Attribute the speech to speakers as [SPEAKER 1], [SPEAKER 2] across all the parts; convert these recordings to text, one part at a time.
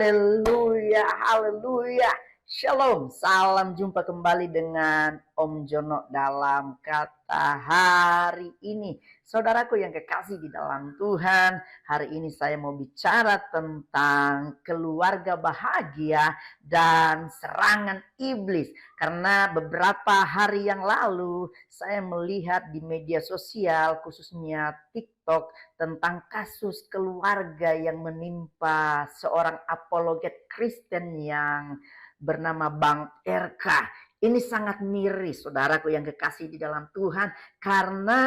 [SPEAKER 1] Haleluya, haleluya. Shalom, salam jumpa kembali dengan Om Jono dalam kata hari ini. Saudaraku yang kekasih di dalam Tuhan, hari ini saya mau bicara tentang keluarga bahagia dan serangan iblis. Karena beberapa hari yang lalu saya melihat di media sosial, khususnya TikTok, tentang kasus keluarga yang menimpa seorang apologet Kristen yang bernama Bang RK. Ini sangat miris, saudaraku yang kekasih di dalam Tuhan, karena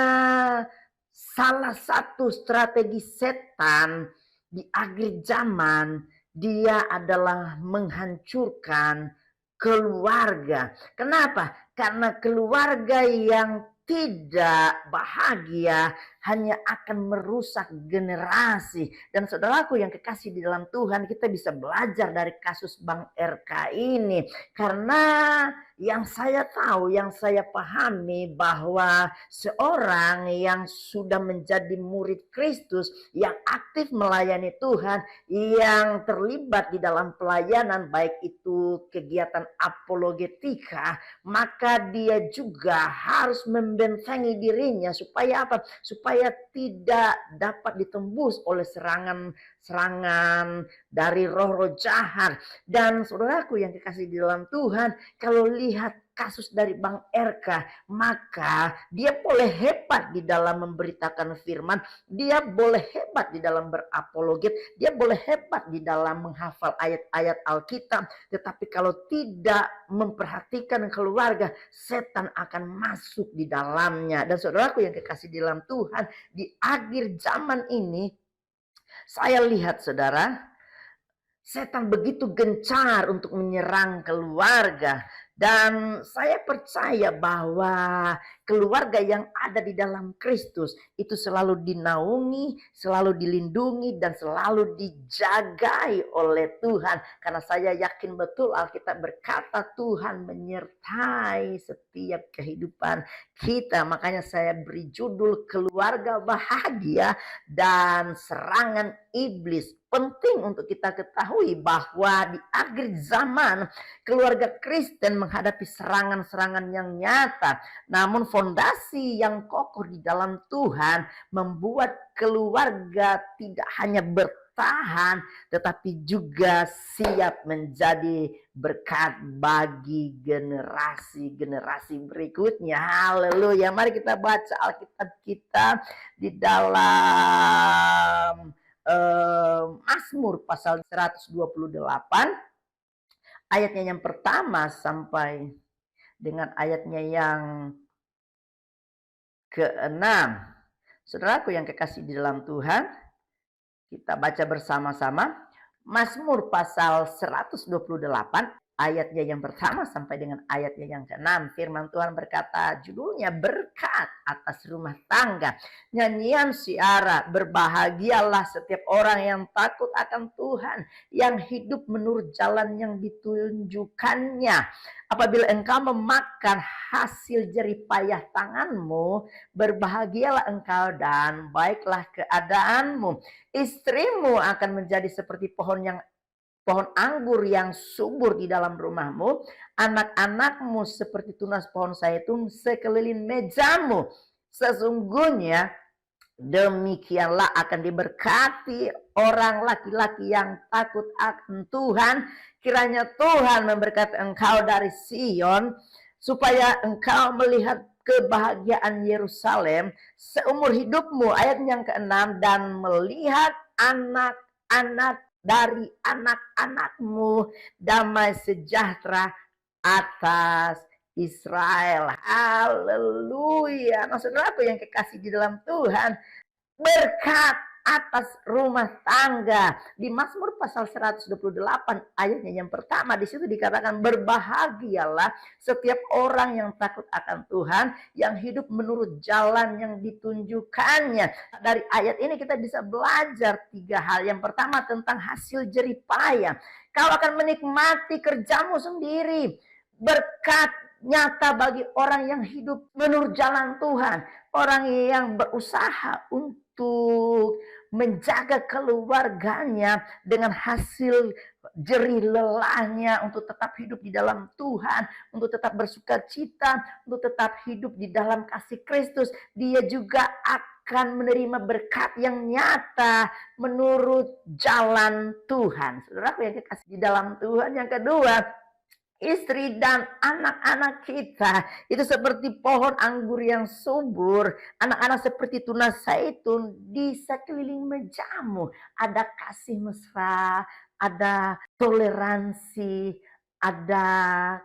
[SPEAKER 1] salah satu strategi setan di akhir zaman, dia adalah menghancurkan keluarga. Kenapa? Karena keluarga yang tidak bahagia hanya akan merusak generasi. Dan saudaraku yang kekasih di dalam Tuhan, kita bisa belajar dari kasus Bang RK ini. Karena yang saya tahu, yang saya pahami bahwa seorang yang sudah menjadi murid Kristus, yang aktif melayani Tuhan, yang terlibat di dalam pelayanan, baik itu kegiatan apologetika, maka dia juga harus membentengi dirinya supaya apa? Supaya tidak dapat ditembus oleh serangan dari roh-roh jahat. Dan saudaraku yang dikasih di dalam Tuhan, kalau lihat kasus dari Bang RK, maka dia boleh hebat di dalam memberitakan firman, dia boleh hebat di dalam berapologet, dia boleh hebat di dalam menghafal ayat-ayat Alkitab, tetapi kalau tidak memperhatikan keluarga, setan akan masuk di dalamnya. Dan saudaraku yang kekasih di dalam Tuhan, di akhir zaman ini saya lihat, saudara, setan begitu gencar untuk menyerang keluarga. Dan saya percaya bahwa keluarga yang ada di dalam Kristus itu selalu dinaungi, selalu dilindungi, dan selalu dijagai oleh Tuhan. Karena saya yakin betul Alkitab berkata Tuhan menyertai setiap kehidupan kita. Makanya saya beri judul keluarga bahagia dan serangan iblis. Penting untuk kita ketahui bahwa di akhir zaman keluarga Kristen menghadapi serangan-serangan yang nyata. Namun fondasi yang kokoh di dalam Tuhan membuat keluarga tidak hanya bertahan, tetapi juga siap menjadi berkat bagi generasi-generasi berikutnya. Haleluya. Mari kita baca Alkitab kita di dalam Mazmur pasal 128 ayatnya yang pertama sampai dengan ayatnya yang ke-6. Saudaraku yang kekasih di dalam Tuhan, kita baca bersama-sama Mazmur pasal 128 ayatnya yang pertama sampai dengan ayatnya yang ke-6. Firman Tuhan berkata, judulnya berkat atas rumah tangga. Nyanyian siara, berbahagialah setiap orang yang takut akan Tuhan, yang hidup menurut jalan yang ditunjukkannya. Apabila engkau memakan hasil jerih payah tanganmu, berbahagialah engkau dan baiklah keadaanmu. Istrimu akan menjadi seperti pohon anggur yang subur di dalam rumahmu, anak-anakmu seperti tunas pohon zaitun sekeliling mejamu. Sesungguhnya demikianlah akan diberkati orang laki-laki yang takut akan Tuhan. Kiranya Tuhan memberkati engkau dari Sion, supaya engkau melihat kebahagiaan Yerusalem seumur hidupmu. Ayat yang ke-6, dan melihat anak-anak dari anak-anakmu damai sejahtera atas Israel. Haleluya. Nah, saudaraku yang kekasih di dalam Tuhan, berkat atas rumah tangga. Di Mazmur pasal 128 ayatnya yang pertama, di situ dikatakan berbahagialah setiap orang yang takut akan Tuhan, yang hidup menurut jalan yang ditunjukkannya. Dari ayat ini kita bisa belajar 3 hal. Yang pertama tentang hasil jerih payah. Kau akan menikmati kerjamu sendiri. Berkat nyata bagi orang yang hidup menurut jalan Tuhan. Orang yang berusaha untuk menjaga keluarganya dengan hasil jerih lelahnya untuk tetap hidup di dalam Tuhan, untuk tetap bersuka cita, untuk tetap hidup di dalam kasih Kristus. Dia juga akan menerima berkat yang nyata menurut jalan Tuhan. Saudaraku yang kekasih di dalam Tuhan, yang kedua, istri dan anak-anak kita itu seperti pohon anggur yang subur. Anak-anak seperti tunas zaitun di sekeliling mejamu. Ada kasih mesra, ada toleransi, ada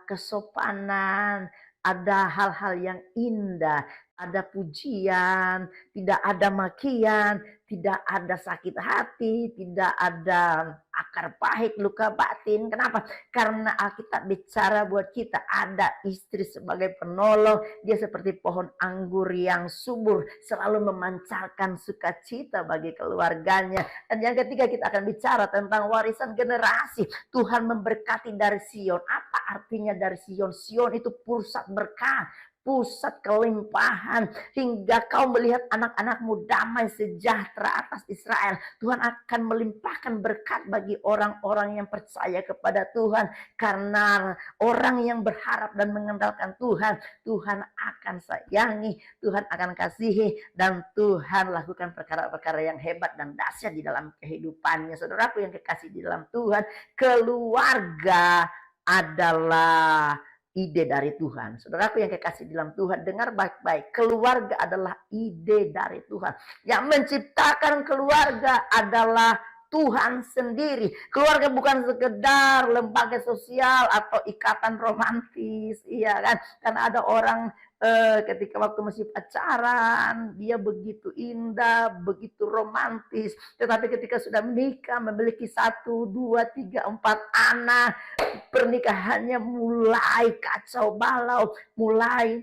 [SPEAKER 1] kesopanan, ada hal-hal yang indah, ada pujian, tidak ada makian, tidak ada sakit hati, tidak ada akar pahit, luka batin. Kenapa? Karena Alkitab bicara buat kita ada istri sebagai penolong. Dia seperti pohon anggur yang subur, selalu memancarkan sukacita bagi keluarganya. Dan yang ketiga, kita akan bicara tentang warisan generasi. Tuhan memberkati dari Sion. Apa artinya dari Sion? Sion itu pusat berkah, pusat kelimpahan, hingga kau melihat anak-anakmu damai sejahtera atas Israel. Tuhan akan melimpahkan berkat bagi orang-orang yang percaya kepada Tuhan. Karena orang yang berharap dan mengandalkan Tuhan, Tuhan akan sayangi, Tuhan akan kasihi, dan Tuhan lakukan perkara-perkara yang hebat dan dahsyat di dalam kehidupannya. Saudaraku yang kekasih di dalam Tuhan, keluarga adalah ide dari Tuhan. Saudaraku yang kekasih dalam Tuhan, dengar baik-baik. Keluarga adalah ide dari Tuhan. Yang menciptakan keluarga adalah Tuhan sendiri. Keluarga bukan sekedar lembaga sosial atau ikatan romantis, iya kan? Karena ada orang ketika waktu masih pacaran, dia begitu indah, begitu romantis. Tetapi ketika sudah menikah, memiliki 1, 2, 3, 4 anak, pernikahannya mulai kacau balau, mulai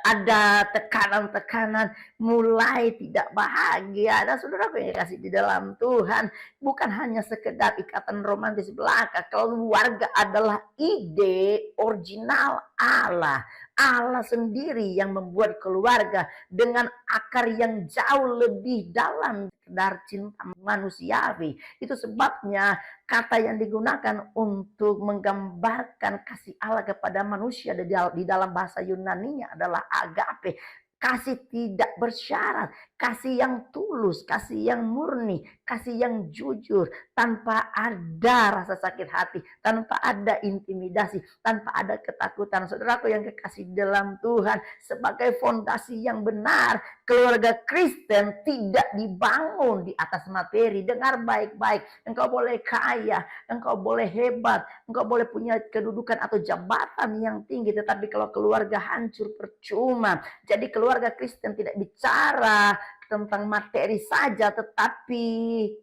[SPEAKER 1] ada tekanan-tekanan, mulai tidak bahagia. Dan saudaraku yang kasih di dalam Tuhan, bukan hanya sekedar ikatan romantis belaka. Keluarga adalah ide original Allah. Allah sendiri yang membuat keluarga dengan akar yang jauh lebih dalam dari cinta manusiawi. Itu sebabnya kata yang digunakan untuk menggambarkan kasih Allah kepada manusia di dalam bahasa Yunani-nya adalah agape. Kasih tidak bersyarat, kasih yang tulus, kasih yang murni, kasih yang jujur, tanpa ada rasa sakit hati, tanpa ada intimidasi, tanpa ada ketakutan. Saudaraku yang kekasih dalam Tuhan, sebagai fondasi yang benar, keluarga Kristen tidak dibangun di atas materi. Dengar baik-baik, engkau boleh kaya, engkau boleh hebat, engkau boleh punya kedudukan atau jabatan yang tinggi, tetapi kalau keluarga hancur percuma. Jadi keluarga Kristen tidak bicara tentang materi saja, tetapi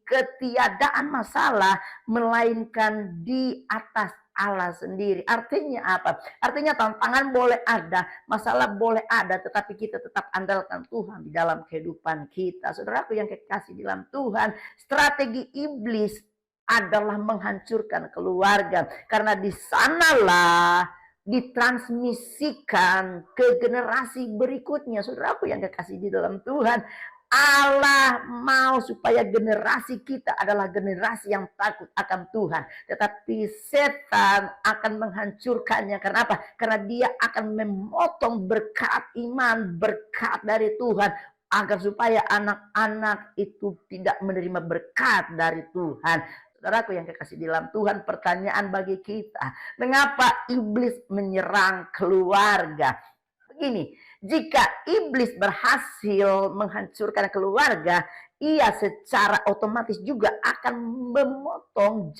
[SPEAKER 1] ketiadaan masalah melainkan di atas Allah sendiri. Artinya apa? Artinya tantangan boleh ada, masalah boleh ada, tetapi kita tetap andalkan Tuhan di dalam kehidupan kita. Saudaraku yang kekasih dalam Tuhan, strategi iblis adalah menghancurkan keluarga, karena di sanalah ditransmisikan ke generasi berikutnya. Saudaraku yang kekasih di dalam Tuhan, Allah mau supaya generasi kita adalah generasi yang takut akan Tuhan. Tetapi setan akan menghancurkannya. Karena apa? Karena dia akan memotong berkat iman, berkat dari Tuhan, agar supaya anak-anak itu tidak menerima berkat dari Tuhan. Saudaraku yang kekasih di dalam Tuhan, pertanyaan bagi kita, mengapa iblis menyerang keluarga? Begini, jika iblis berhasil menghancurkan keluarga, ia secara otomatis juga akan memotong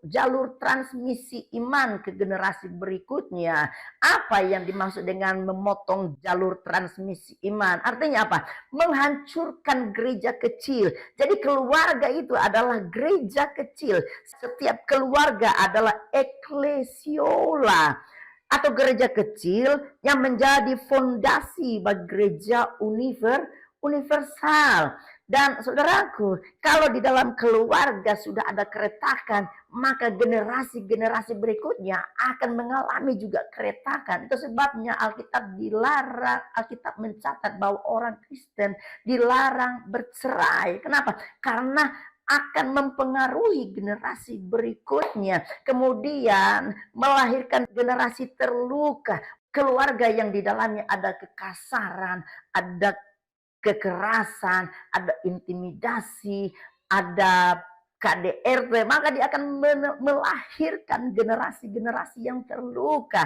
[SPEAKER 1] jalur transmisi iman ke generasi berikutnya. Apa yang dimaksud dengan memotong jalur transmisi iman? Artinya apa? Menghancurkan gereja kecil. Jadi keluarga itu adalah gereja kecil. Setiap keluarga adalah eklesiola atau gereja kecil yang menjadi fondasi bagi gereja universal. Dan saudaraku, kalau di dalam keluarga sudah ada keretakan, maka generasi-generasi berikutnya akan mengalami juga keretakan. Itu sebabnya Alkitab dilarang, Alkitab mencatat bahwa orang Kristen dilarang bercerai. Kenapa? Karena akan mempengaruhi generasi berikutnya. Kemudian melahirkan generasi terluka. Keluarga yang di dalamnya ada kekasaran, ada kekerasan, ada intimidasi, ada KDRT, maka dia akan melahirkan generasi-generasi yang terluka.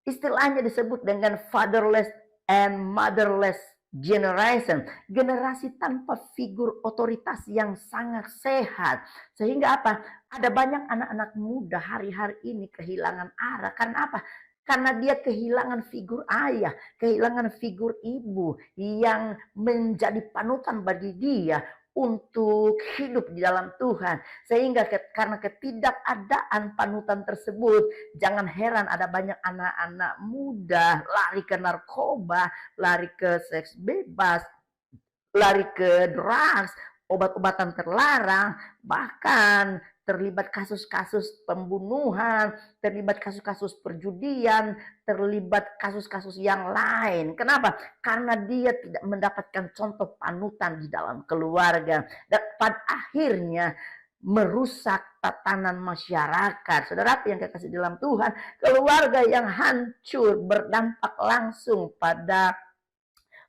[SPEAKER 1] Istilahnya disebut dengan fatherless and motherless generation, generasi tanpa figur otoritas yang sangat sehat. Sehingga apa? Ada banyak anak-anak muda hari-hari ini kehilangan arah. Karena apa? Karena dia kehilangan figur ayah, kehilangan figur ibu yang menjadi panutan bagi dia untuk hidup di dalam Tuhan. Sehingga karena ketidakadaan panutan tersebut, jangan heran ada banyak anak-anak muda lari ke narkoba, lari ke seks bebas, lari ke drugs, obat-obatan terlarang, bahkan terlibat kasus-kasus pembunuhan, terlibat kasus-kasus perjudian, terlibat kasus-kasus yang lain. Kenapa? Karena dia tidak mendapatkan contoh panutan di dalam keluarga. Dan pada akhirnya merusak tatanan masyarakat. Saudara yang kekasih dalam Tuhan, keluarga yang hancur berdampak langsung pada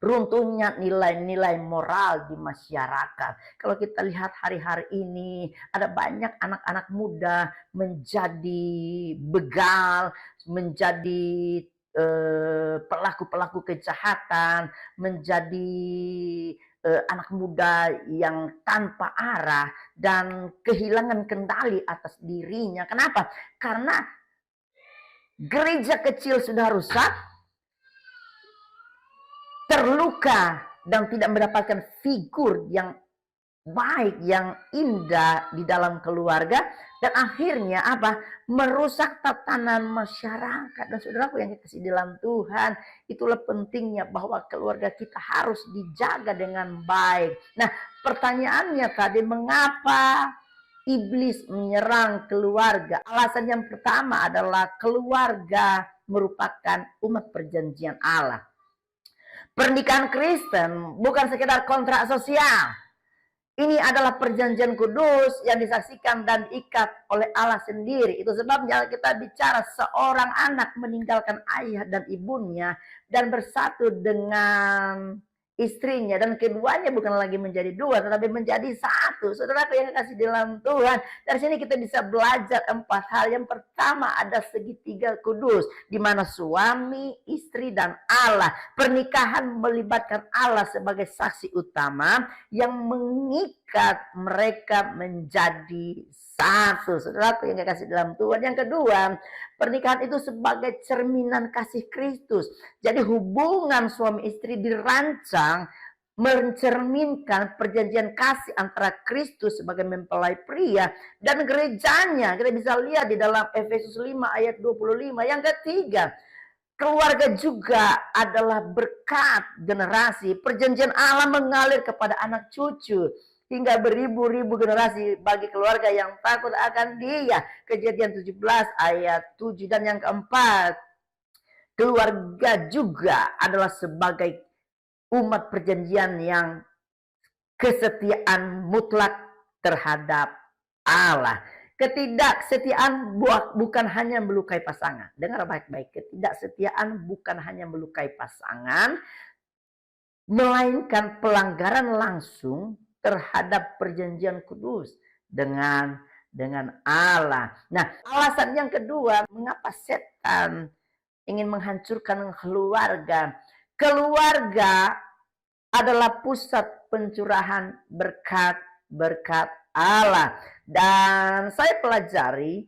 [SPEAKER 1] runtuhnya nilai-nilai moral di masyarakat. Kalau kita lihat hari-hari ini, ada banyak anak-anak muda menjadi begal, menjadi pelaku-pelaku kejahatan, menjadi anak muda yang tanpa arah dan kehilangan kendali atas dirinya. Kenapa? Karena gereja kecil sudah rusak, terluka dan tidak mendapatkan figur yang baik, yang indah di dalam keluarga, dan akhirnya apa? Merusak tatanan masyarakat. Dan saudaraku yang dikasih dalam Tuhan, itulah pentingnya bahwa keluarga kita harus dijaga dengan baik. Nah, pertanyaannya tadi, mengapa iblis menyerang keluarga? Alasan yang pertama adalah keluarga merupakan umat perjanjian Allah. Pernikahan Kristen bukan sekedar kontrak sosial. Ini adalah perjanjian kudus yang disaksikan dan diikat oleh Allah sendiri. Itu sebabnya kita bicara seorang anak meninggalkan ayah dan ibunya dan bersatu dengan istrinya, dan keduanya bukan lagi menjadi dua tetapi menjadi satu. Saudara yang kasih dalam Tuhan, dari sini kita bisa belajar 4 hal. Yang pertama, ada segitiga kudus di mana suami, istri, dan Allah. Pernikahan melibatkan Allah sebagai saksi utama yang mengikat mereka menjadi satu. Saudaraku yang kasih dalam Tuhan. Yang kedua, pernikahan itu sebagai cerminan kasih Kristus. Jadi hubungan suami istri dirancang mencerminkan perjanjian kasih antara Kristus sebagai mempelai pria dan gerejanya. Kita bisa lihat di dalam Efesus 5 ayat 25. Yang ketiga, keluarga juga adalah berkat generasi. Perjanjian Allah mengalir kepada anak cucu hingga beribu-ribu generasi bagi keluarga yang takut akan Dia. Kejadian 17 ayat 7. Dan yang keempat, keluarga juga adalah sebagai umat perjanjian yang kesetiaan mutlak terhadap Allah. Ketidaksetiaan bukan hanya melukai pasangan. Dengar baik-baik, ketidaksetiaan bukan hanya melukai pasangan, melainkan pelanggaran langsung terhadap perjanjian kudus dengan Allah. Nah, alasan yang kedua, mengapa setan ingin menghancurkan keluarga? Keluarga adalah pusat pencurahan berkat-berkat Allah. Dan saya pelajari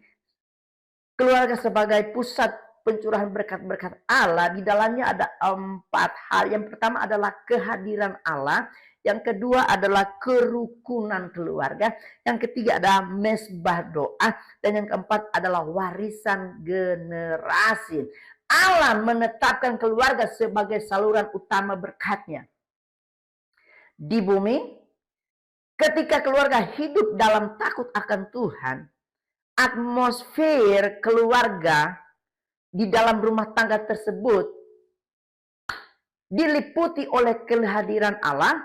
[SPEAKER 1] keluarga sebagai pusat pencurahan berkat-berkat Allah. Di dalamnya ada 4 hal. Yang pertama adalah kehadiran Allah. Yang kedua adalah kerukunan keluarga. Yang ketiga adalah mesbah doa. Dan yang keempat adalah warisan generasi. Allah menetapkan keluarga sebagai saluran utama berkatnya di bumi Ketika keluarga hidup dalam takut akan Tuhan, atmosfer keluarga di dalam rumah tangga tersebut diliputi oleh kehadiran Allah,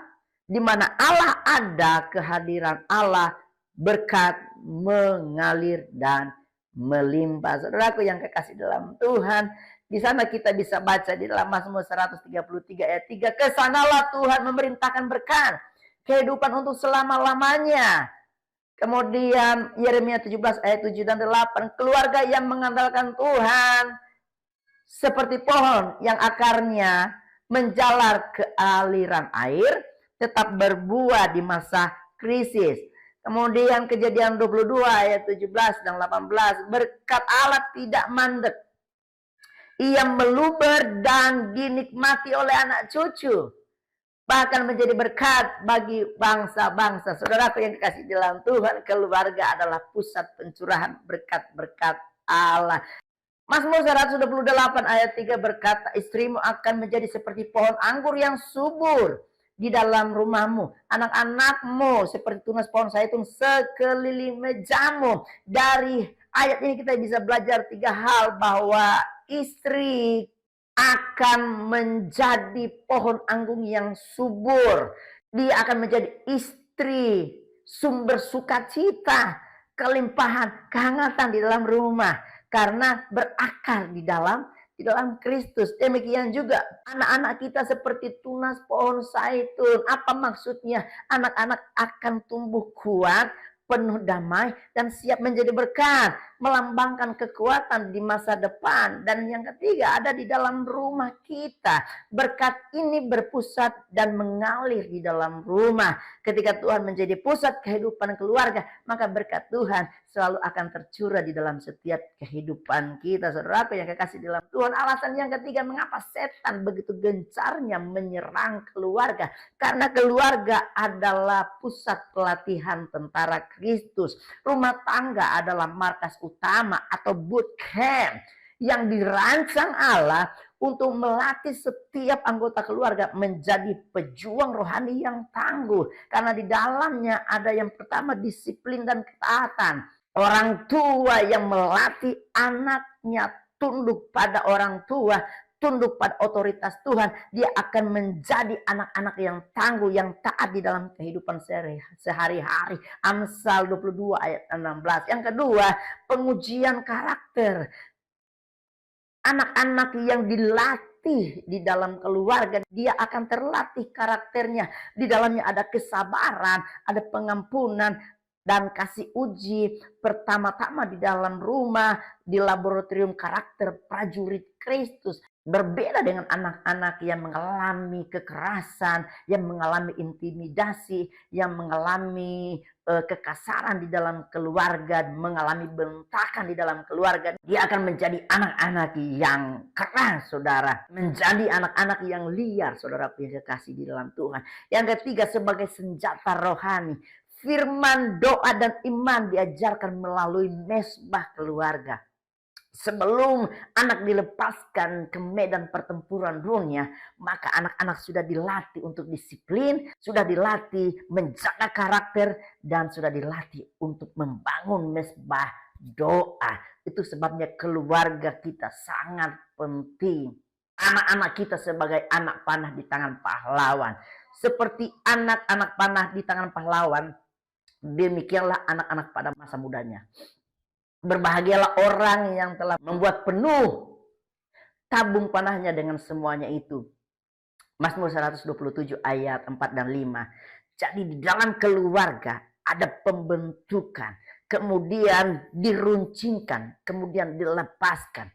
[SPEAKER 1] di mana Allah ada, kehadiran Allah, berkat mengalir dan melimpah. Saudaraku yang kekasih dalam Tuhan, di sana kita bisa baca di dalam Mazmur 133 ayat 3, kesanalah Tuhan memerintahkan berkat, kehidupan untuk selama-lamanya. Kemudian Yeremia 17 ayat 7 dan 8, keluarga yang mengandalkan Tuhan seperti pohon yang akarnya menjalar ke aliran air, tetap berbuah di masa krisis. Kemudian Kejadian 22 ayat 17 dan 18, berkat Allah tidak mandek, ia meluber dan dinikmati oleh anak cucu, bahkan menjadi berkat bagi bangsa-bangsa. Saudaraku yang dikasih dalam Tuhan, keluarga adalah pusat pencurahan berkat-berkat Allah. Mazmur 128 ayat 3 berkata, istrimu akan menjadi seperti pohon anggur yang subur di dalam rumahmu, anak-anakmu seperti tunas pohon zaitun sekeliling mejamu. Dari ayat ini kita bisa belajar 3 hal, bahwa istri akan menjadi pohon anggur yang subur. Dia akan menjadi istri sumber sukacita, kelimpahan, kehangatan di dalam rumah, karena berakar di dalam Kristus. Demikian juga anak-anak kita seperti tunas pohon zaitun. Apa maksudnya? Anak-anak akan tumbuh kuat, penuh damai, dan siap menjadi berkat, melambangkan kekuatan di masa depan. Dan yang ketiga, ada di dalam rumah kita. Berkat ini berpusat dan mengalir di dalam rumah. Ketika Tuhan menjadi pusat kehidupan keluarga, maka berkat Tuhan selalu akan tercurah di dalam setiap kehidupan kita. Saudaraku yang kekasih dalam Tuhan, alasan yang ketiga mengapa setan begitu gencarnya menyerang keluarga, karena keluarga adalah pusat pelatihan tentara Kristus. Rumah tangga adalah markas utama atau boot camp yang dirancang Allah untuk melatih setiap anggota keluarga menjadi pejuang rohani yang tangguh. Karena di dalamnya ada yang pertama disiplin dan ketaatan. Orang tua yang melatih anaknya tunduk pada orang tua, tunduk pada otoritas Tuhan, dia akan menjadi anak-anak yang tangguh, yang taat di dalam kehidupan sehari-hari. Amsal 22 ayat 16. Yang kedua, pengujian karakter. Anak-anak yang dilatih di dalam keluarga, dia akan terlatih karakternya. Di dalamnya ada kesabaran, ada pengampunan, dan kasih uji. Pertama-tama di dalam rumah, di laboratorium karakter prajurit Kristus. Berbeda dengan anak-anak yang mengalami kekerasan, yang mengalami intimidasi, yang mengalami kekasaran di dalam keluarga, mengalami bentakan di dalam keluarga. Dia akan menjadi anak-anak yang keras, saudara. Menjadi anak-anak yang liar, saudara yang kekasih di dalam Tuhan. Yang ketiga, sebagai senjata rohani. Firman, doa, dan iman diajarkan melalui mesbah keluarga. Sebelum anak dilepaskan ke medan pertempuran dunia, maka anak-anak sudah dilatih untuk disiplin, sudah dilatih menjaga karakter, dan sudah dilatih untuk membangun mesbah doa. Itu sebabnya keluarga kita sangat penting. Anak-anak kita sebagai anak panah di tangan pahlawan. Seperti anak-anak panah di tangan pahlawan, demikianlah anak-anak pada masa mudanya. Berbahagialah orang yang telah membuat penuh tabung panahnya dengan semuanya itu. Mazmur 127 ayat 4 dan 5. Jadi di dalam keluarga ada pembentukan, kemudian diruncingkan, kemudian dilepaskan.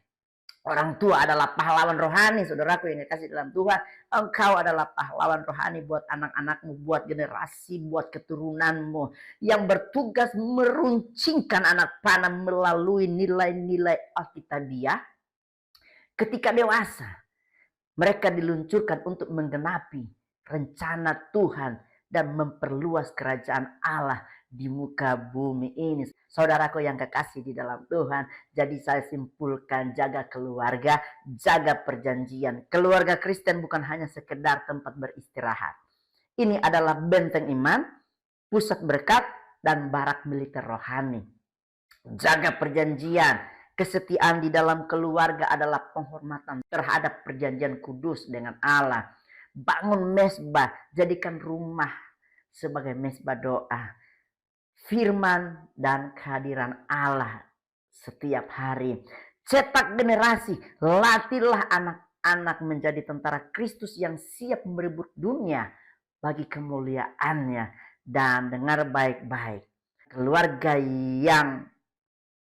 [SPEAKER 1] Orang tua adalah pahlawan rohani, saudaraku yang dikasih dalam Tuhan. Engkau adalah pahlawan rohani buat anak-anakmu, buat generasi, buat keturunanmu, yang bertugas meruncingkan anak panah melalui nilai-nilai Alkitabiah. Ketika dewasa, mereka diluncurkan untuk menggenapi rencana Tuhan dan memperluas kerajaan Allah di muka bumi ini. Saudaraku yang kekasih di dalam Tuhan, jadi saya simpulkan, jaga keluarga, jaga perjanjian. Keluarga Kristen bukan hanya sekedar tempat beristirahat. Ini adalah benteng iman, pusat berkat dan barak militer rohani. Jaga perjanjian. Kesetiaan di dalam keluarga adalah penghormatan terhadap perjanjian kudus dengan Allah. Bangun mesbah, jadikan rumah sebagai mesbah doa, firman dan kehadiran Allah setiap hari. Cetak generasi, latihlah anak-anak menjadi tentara Kristus yang siap merebut dunia bagi kemuliaannya. Dan dengar baik-baik, keluarga yang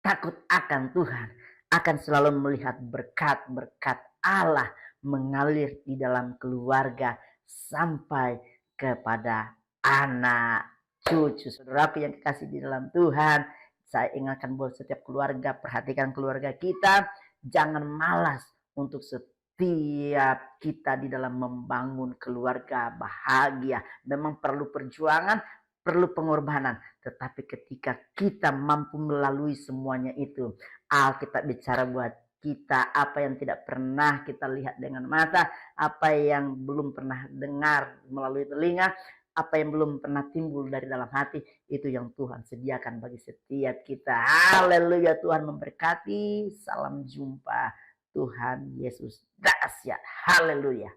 [SPEAKER 1] takut akan Tuhan akan selalu melihat berkat-berkat Allah mengalir di dalam keluarga sampai kepada anak cucu. Saudaraku yang dikasih di dalam Tuhan, saya ingatkan buat setiap keluarga, perhatikan keluarga kita, jangan malas untuk setiap kita di dalam membangun keluarga bahagia. Memang perlu perjuangan, perlu pengorbanan, tetapi ketika kita mampu melalui semuanya itu, Alkitab bicara buat kita apa yang tidak pernah kita lihat dengan mata, apa yang belum pernah dengar melalui telinga, apa yang belum pernah timbul dari dalam hati, itu yang Tuhan sediakan bagi setiap kita. Haleluya, Tuhan memberkati. Salam jumpa. Tuhan Yesus dahsyat. Haleluya.